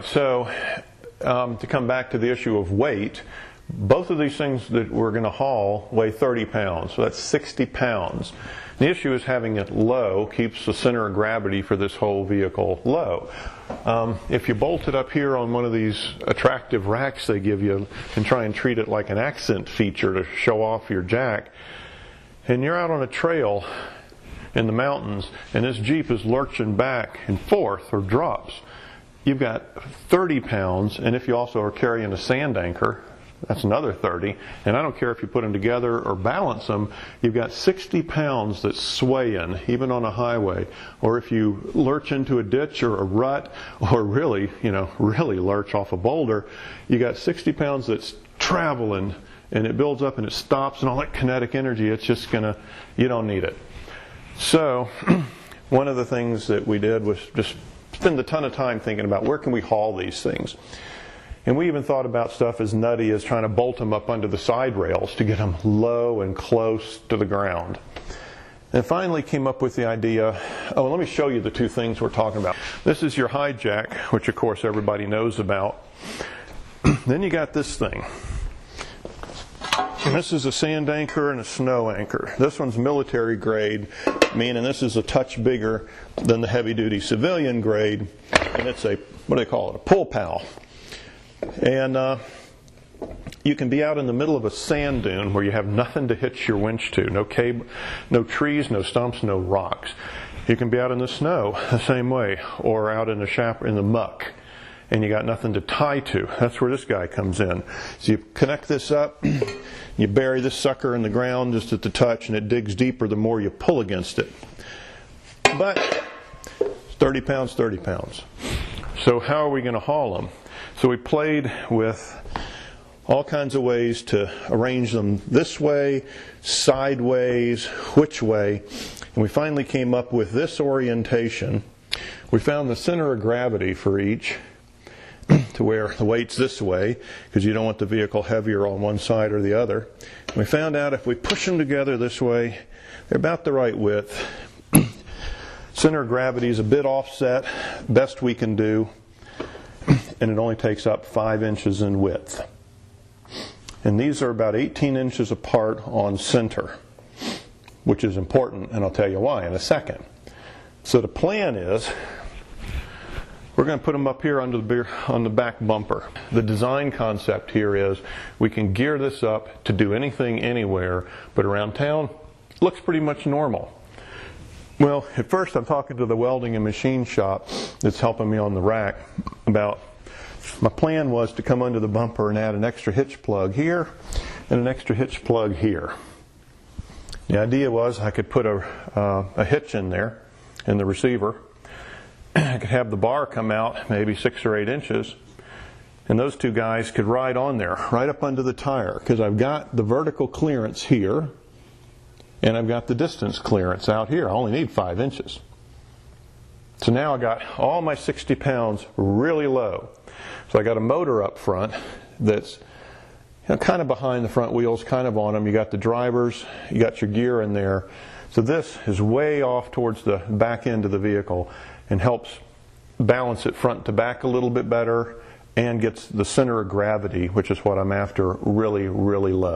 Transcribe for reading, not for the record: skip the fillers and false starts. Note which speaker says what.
Speaker 1: right, so to come back to the issue of weight, both of these things that we're going to haul weigh 30 pounds, so that's 60 pounds. The issue is having it low keeps the center of gravity for this whole vehicle low. If you bolt it up here on one of these attractive racks they give you and try and treat it like an accent feature to show off your jack, and you're out on a trail in the mountains and this Jeep is lurching back and forth or drops, you've got 30 pounds, and if you also are carrying a sand anchor, that's another 30, and I don't care if you put them together or balance them, you've got 60 pounds that's swaying, even on a highway. Or if you lurch into a ditch or a rut, or really lurch off a boulder, you got 60 pounds that's traveling, and it builds up and it stops, and all that kinetic energy, it's just you don't need it. So, one of the things that we did was just spend a ton of time thinking about where can we haul these things. And we even thought about stuff as nutty as trying to bolt them up under the side rails to get them low and close to the ground. And finally came up with the idea, let me show you the two things we're talking about. This is your high jack, which of course everybody knows about. Then you got this thing. And this is a sand anchor and a snow anchor. This one's military grade, meaning this is a touch bigger than the heavy duty civilian grade. And it's a, what do they call it, a pull pal. And you can be out in the middle of a sand dune where you have nothing to hitch your winch to. No cable, no trees, no stumps, no rocks. You can be out in the snow the same way, or out in the muck, and you got nothing to tie to. That's where this guy comes in. So you connect this up, you bury this sucker in the ground just at the touch, and it digs deeper the more you pull against it. But 30 pounds, 30 pounds. So how are we going to haul them? So we played with all kinds of ways to arrange them this way, sideways, which way, and we finally came up with this orientation. We found the center of gravity for each to where the weight's this way, because you don't want the vehicle heavier on one side or the other. And we found out if we push them together this way, they're about the right width. Center of gravity is a bit offset, best we can do. And it only takes up 5 inches in width. And these are about 18 inches apart on center, which is important, and I'll tell you why in a second. So the plan is, we're going to put them up here on the back bumper. The design concept here is we can gear this up to do anything anywhere, but around town, looks pretty much normal. Well, at first I'm talking to the welding and machine shop that's helping me on the rack about, my plan was to come under the bumper and add an extra hitch plug here and an extra hitch plug here. The idea was I could put a hitch in there in the receiver. I could have the bar come out maybe 6 or 8 inches, and those two guys could ride on there right up under the tire, because I've got the vertical clearance here and I've got the distance clearance out here. I only need 5 inches. So now I got all my 60 pounds really low. So I got a motor up front that's kind of behind the front wheels, kind of on them. You got the drivers, you got your gear in there. So this is way off towards the back end of the vehicle and helps balance it front to back a little bit better and gets the center of gravity, which is what I'm after, really, really low.